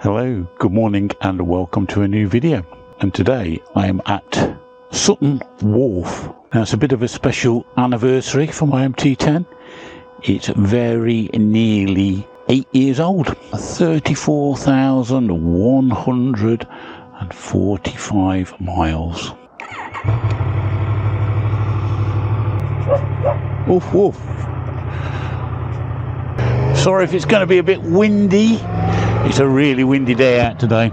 Hello, good morning and welcome to a new video. And today I am at Sutton Wharf. Now it's a bit of a special anniversary for my MT10. It's very nearly 8 years old. 34,145 miles. Woof woof. Sorry if it's going to be a bit windy. It's a really windy day out today.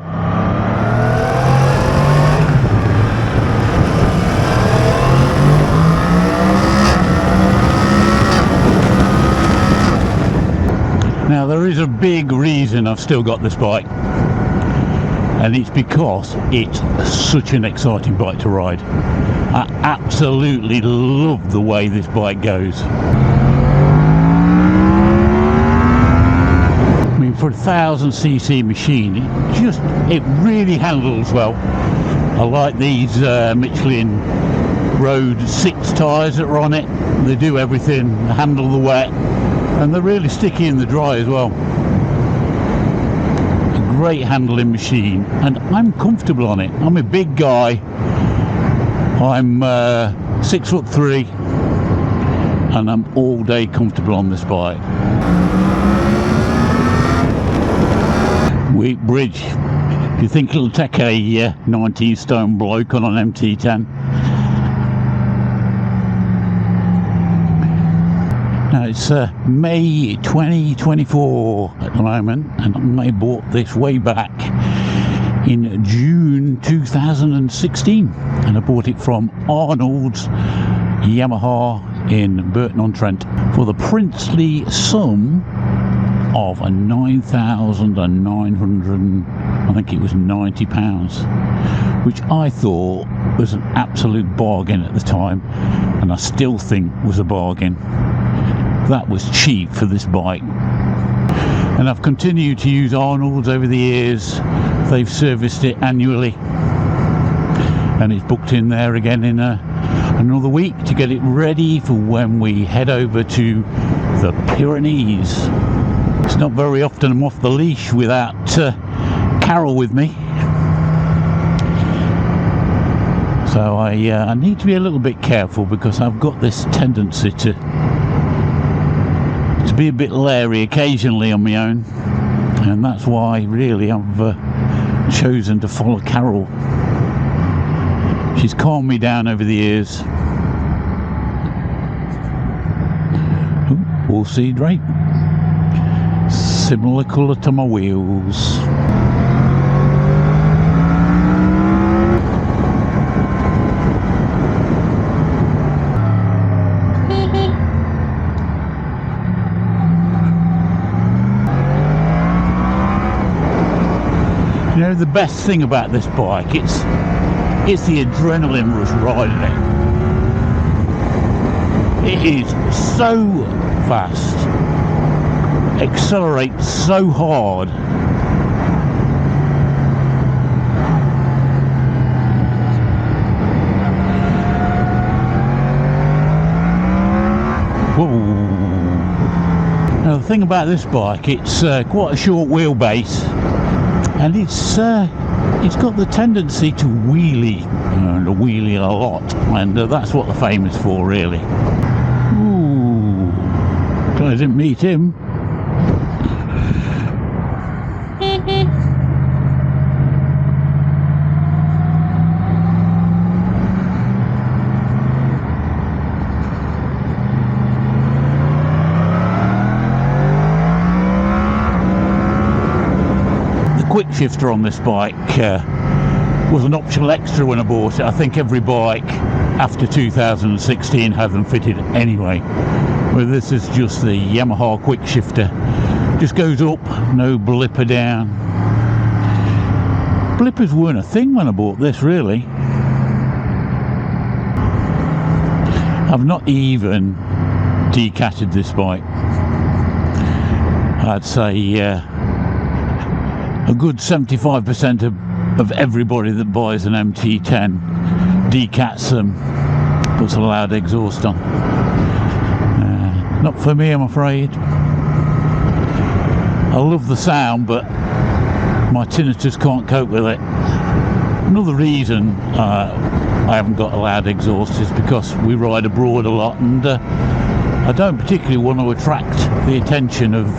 Now there is a big reason I've still got this bike, and it's because it's such an exciting bike to ride. I absolutely love the way this bike goes. For a 1000cc machine, it really handles well. I like these Michelin Road 6 tyres that are on it. They do everything, they handle the wet, and they're really sticky in the dry as well. A great handling machine, and I'm comfortable on it. I'm a big guy. I'm 6'3", and I'm all day comfortable on this bike. Weak bridge. Do you think it'll take a 19 stone bloke on an MT10? Now it's May 2024 at the moment, and I bought this way back in June 2016, and I bought it from Arnold's Yamaha in Burton-on-Trent for the princely sum of £9,900, I think it was £90, which I thought was an absolute bargain at the time, and I still think was a bargain. That was cheap for this bike. And I've continued to use Arnold's over the years. They've serviced it annually, and it's booked in there again in another week to get it ready for when we head over to the Pyrenees. It's not very often I'm off the leash without Carol with me, so I need to be a little bit careful, because I've got this tendency to be a bit leery occasionally on my own, and that's why really I've chosen to follow Carol. She's calmed me down over the years. All sea drape. Similar colour to my wheels. You know, the best thing about this bike, it's the adrenaline rush riding it. It is so fast. Accelerates so hard. Whoa. Now the thing about this bike, it's quite a short wheelbase, and it's got the tendency to wheelie a lot, and that's what they're famous for, really. Ooh, I didn't meet him. Quick-shifter on this bike was an optional extra when I bought it. I think every bike after 2016 had them fitted anyway. Well, this is just the Yamaha Quick-shifter. Just goes up, no blipper down. Blippers weren't a thing when I bought this, really. I've not even decatted this bike. I'd say a good 75% of everybody that buys an MT10 decats them, puts a loud exhaust on. Not for me, I'm afraid. I love the sound, but my tinnitus can't cope with it. Another reason I haven't got a loud exhaust is because we ride abroad a lot, and I don't particularly want to attract the attention of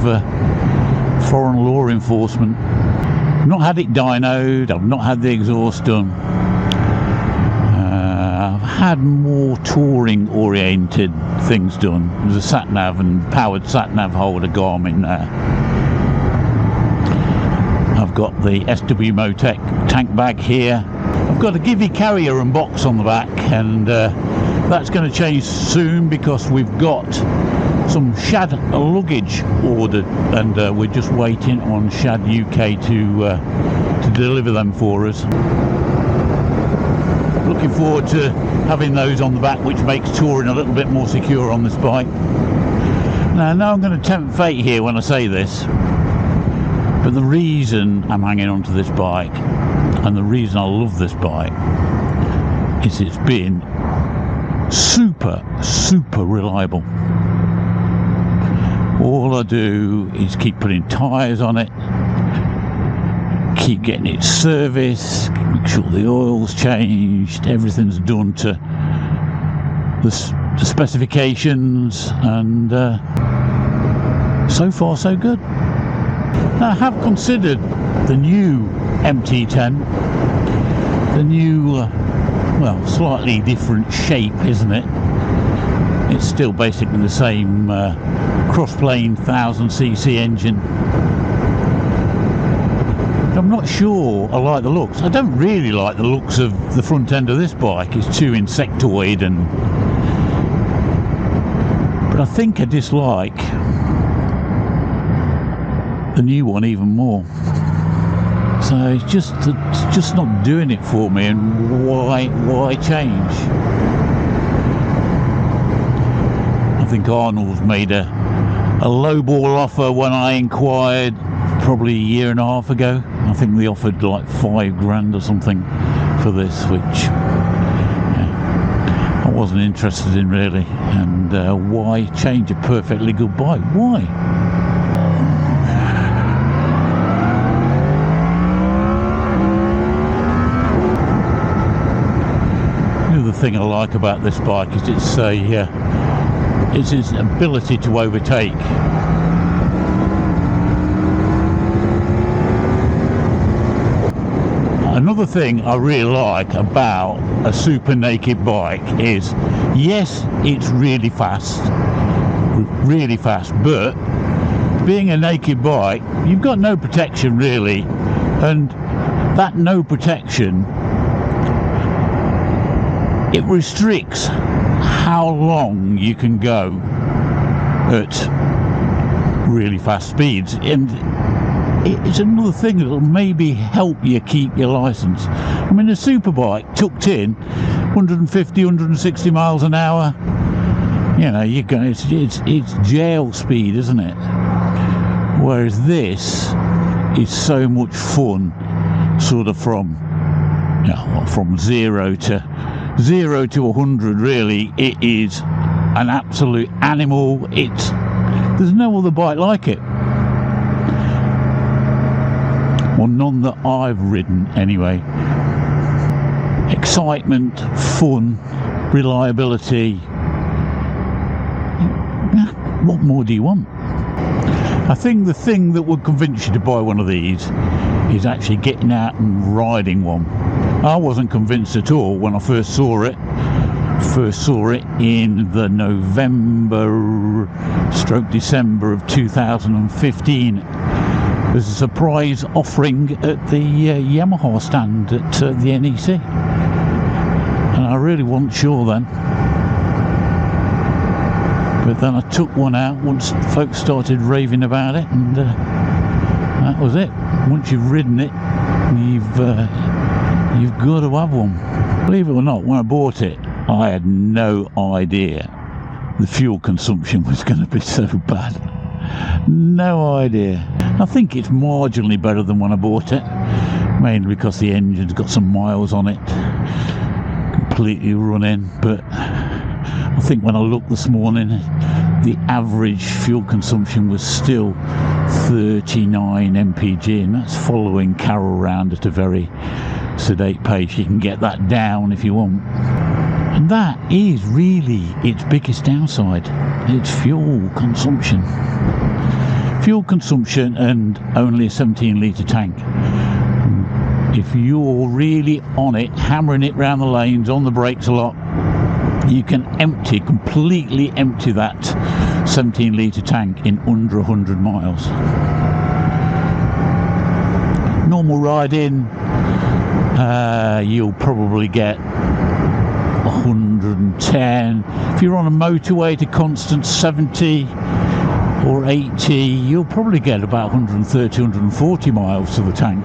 foreign law enforcement. I've not had it dynoed, I've not had the exhaust done. I've had more touring oriented things done. There's a sat-nav and powered sat-nav holder Garmin there. I've got the SW Motec tank bag here. I've got a Givey carrier and box on the back, and that's going to change soon because we've got some Shad luggage ordered, and we're just waiting on Shad UK to deliver them for us. Looking forward to having those on the back, which makes touring a little bit more secure on this bike. Now, I know I'm going to tempt fate here when I say this, but the reason I'm hanging on to this bike, and the reason I love this bike, is it's been super reliable. All I do is keep putting tyres on it, keep getting it serviced, make sure the oil's changed, everything's done to the specifications, and so far so good. Now, I have considered the new MT10, the new, well, slightly different shape, isn't it? It's still basically the same cross-plane 1000cc engine. I'm not sure I like the looks. I don't really like the looks of the front end of this bike. It's too insectoid, but I think I dislike the new one even more. So it's just not doing it for me, and why change? I think Arnold's made a lowball offer when I inquired probably a year and a half ago. I think they offered like £5,000 or something for this, which I wasn't interested in really. And why change a perfectly good bike? Why? The other thing I like about this bike is it's its ability to overtake. Another thing I really like about a super naked bike is, yes, it's really fast, but being a naked bike, you've got no protection really, and that no protection, it restricts how long you can go at really fast speeds, and it's another thing that will maybe help you keep your license. I mean, a superbike tucked in 150, 160 miles an hour, you know, it's jail speed, isn't it? Whereas this is so much fun, sort of from 0 to 100 really. It is an absolute animal. There's no other bike like it. Well, none that I've ridden anyway. Excitement, fun, reliability. What more do you want? I think the thing that would convince you to buy one of these is actually getting out and riding one. I wasn't convinced at all when I first saw it. In the November/December of 2015. There's a surprise offering at the Yamaha stand at the NEC, and I really wasn't sure then, but then I took one out once folks started raving about it, and that was it. Once you've ridden it, you've got to have one. Believe it or not, when I bought it, I had no idea the fuel consumption was going to be so bad. No idea. I think it's marginally better than when I bought it, mainly because the engine's got some miles on it, completely running. But I think when I looked this morning, the average fuel consumption was still 39 mpg, and that's following Carol round at a very sedate pace. You can get that down if you want, and that is really its biggest downside. It's fuel consumption and only a 17 litre tank. If you're really on it, hammering it round the lanes, on the brakes a lot, you can completely empty that 17 litre tank in under 100 miles. Normal riding, you'll probably get 110. If you're on a motorway to constant 70 or 80, you'll probably get about 130, 140 miles to the tank.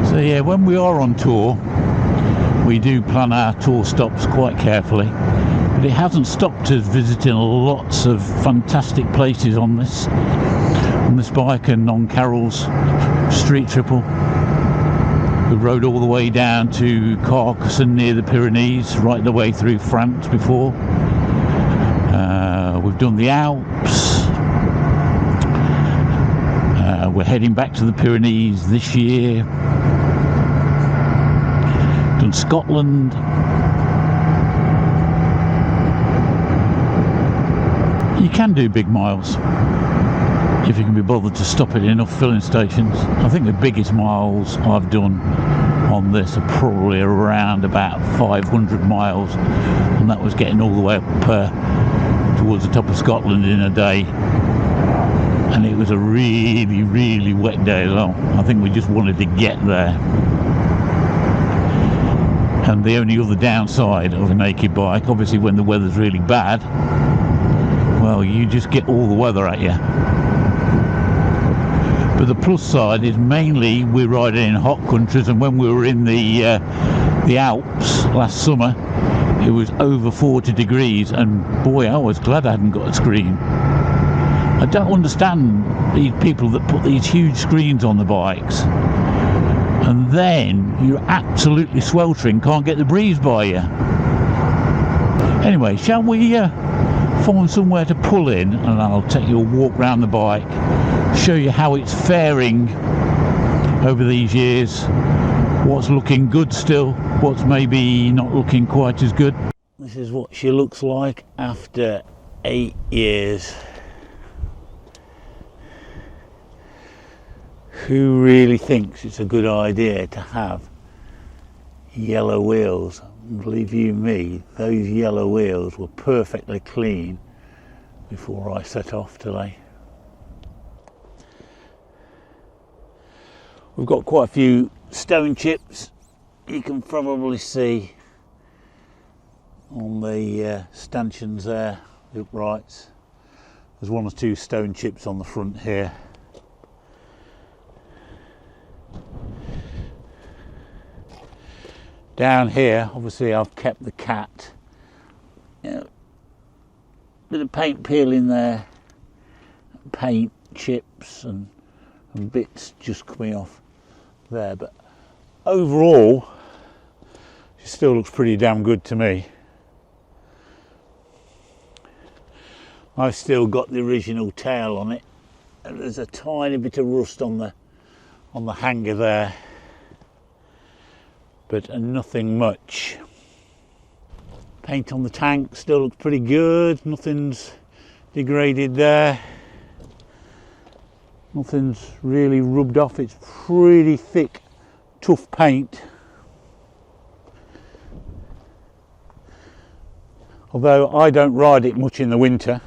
So yeah, when we are on tour, we do plan our tour stops quite carefully, but it hasn't stopped us visiting lots of fantastic places on this bike and on Carol's street triple. We rode all the way down to Carcassonne near the Pyrenees, right the way through France before. We've done the Alps. We're heading back to the Pyrenees this year. Done Scotland. You can do big miles if you can be bothered to stop at enough filling stations. I think the biggest miles I've done on this are probably around about 500 miles, and that was getting all the way up towards the top of Scotland in a day, and it was a really, really wet day as well. I think we just wanted to get there. And the only other downside of a naked bike, obviously when the weather's really bad, well, you just get all the weather at you. But the plus side is mainly we're riding in hot countries, and when we were in the Alps last summer, it was over 40 degrees, and boy, I was glad I hadn't got a screen. I don't understand these people that put these huge screens on the bikes, and then you're absolutely sweltering, can't get the breeze by you. Anyway, shall we find somewhere to pull in, and I'll take you a walk around the bike, show you how it's faring over these years, what's looking good still, what's maybe not looking quite as good. This is what she looks like after 8 years. Who really thinks it's a good idea to have yellow wheels? Believe you me, those yellow wheels were perfectly clean before I set off today. We've got quite a few stone chips. You can probably see on the stanchions there, the uprights. There's 1 or 2 stone chips on the front here. Down here, obviously I've kept the cat. Bit of paint peeling there, paint chips and bits just coming off there, but overall it still looks pretty damn good to me. I've still got the original tail on it, and there's a tiny bit of rust on the hanger there, but nothing much. Paint on the tank still looks pretty good, nothing's degraded there, nothing's really rubbed off. It's pretty thick, tough paint, although I don't ride it much in the winter,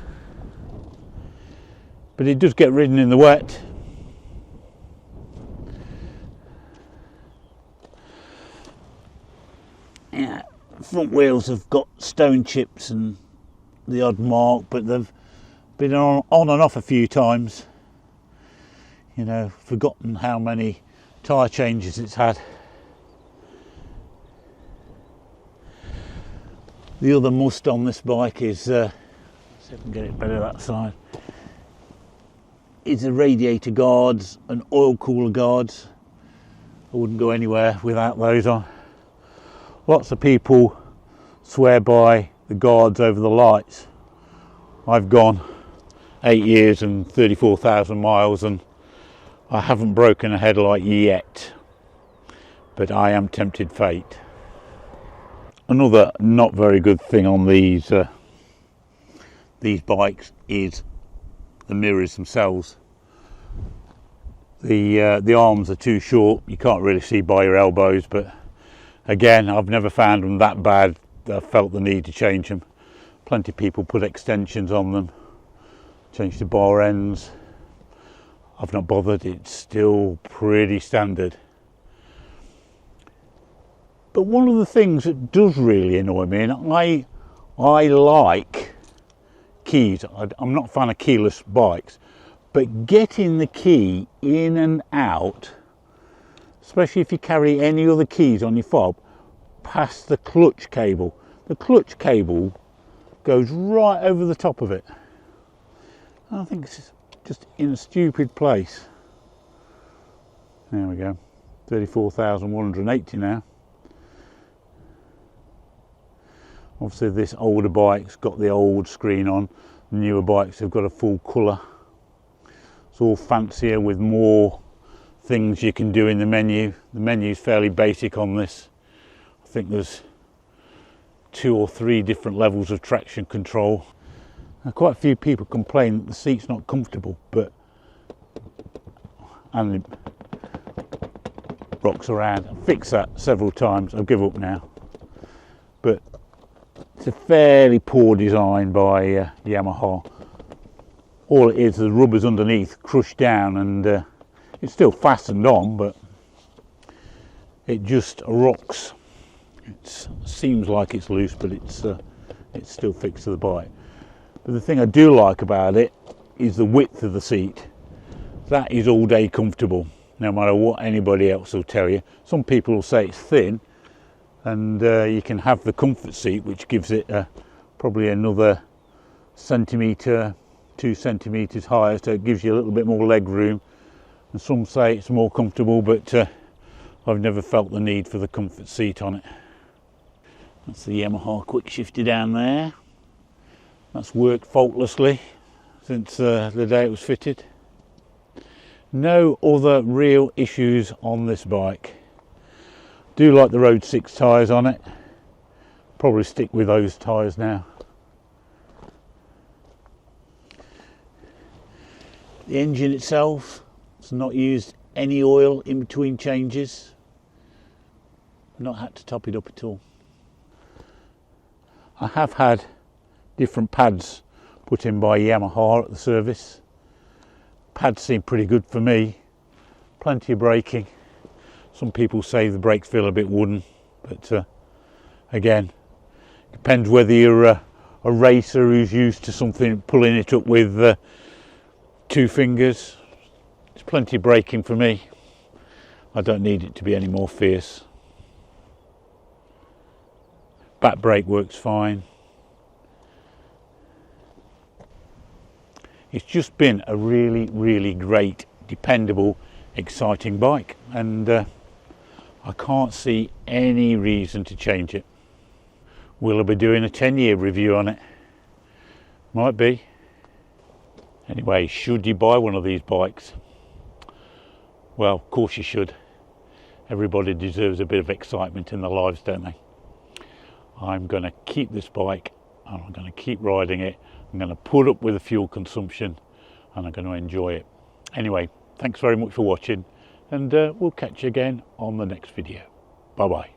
but it does get ridden in the wet. Yeah, front wheels have got stone chips and the odd mark, but they've been on and off a few times. You know, forgotten how many tyre changes it's had. The other must on this bike is, see if I can get it better that side, is the radiator guards and oil cooler guards. I wouldn't go anywhere without those on. Lots of people swear by the guards over the lights. Well, I've gone 8 years and 34,000 miles and I haven't broken a headlight yet, but I am tempted fate. Another not very good thing on these bikes is the mirrors themselves. The arms are too short, you can't really see by your elbows, but again, I've never found them that bad that I felt the need to change them. Plenty of people put extensions on them, change the bar ends. I've not bothered, it's still pretty standard. But one of the things that does really annoy me, and I like keys, I'm not a fan of keyless bikes, but getting the key in and out, especially if you carry any other keys on your fob, past the clutch cable. The clutch cable goes right over the top of it. I think it's just in a stupid place. There we go, 34,180 now. Obviously this older bike's got the old screen on, newer bikes have got a full colour. It's all fancier with more things you can do in the menu. The menu's fairly basic on this. I think there's 2 or 3 different levels of traction control. Now, quite a few people complain that the seat's not comfortable, and it rocks around. I've fixed that several times, I'll give up now. But it's a fairly poor design by Yamaha. All it is, the rubber's underneath crushed down, and it's still fastened on, but it just rocks. It seems like it's loose, but it's still fixed to the bike. But the thing I do like about it is the width of the seat. That is all day comfortable, no matter what anybody else will tell you. Some people will say it's thin, and you can have the comfort seat, which gives it probably another centimetre, 2 centimetres higher, so it gives you a little bit more leg room. And some say it's more comfortable, but I've never felt the need for the comfort seat on it. That's the Yamaha Quick-shifter down there. That's worked faultlessly since the day it was fitted. No other real issues on this bike. Do like the Road 6 tyres on it. Probably stick with those tyres now. The engine itself has not used any oil in between changes. Not had to top it up at all. I have had different pads put in by Yamaha at the service. Pads seem pretty good for me. Plenty of braking. Some people say the brakes feel a bit wooden, but again, depends whether you're a racer who's used to something pulling it up with 2 fingers. There's plenty of braking for me. I don't need it to be any more fierce. Back brake works fine. It's just been a really, really great, dependable, exciting bike, and I can't see any reason to change it. Will I be doing a 10-year review on it? Might be. Anyway, should you buy one of these bikes? Well, of course you should. Everybody deserves a bit of excitement in their lives, don't they? I'm going to keep this bike and I'm going to keep riding it. I'm going to put up with the fuel consumption and I'm going to enjoy it. Anyway, thanks very much for watching, and we'll catch you again on the next video. Bye bye.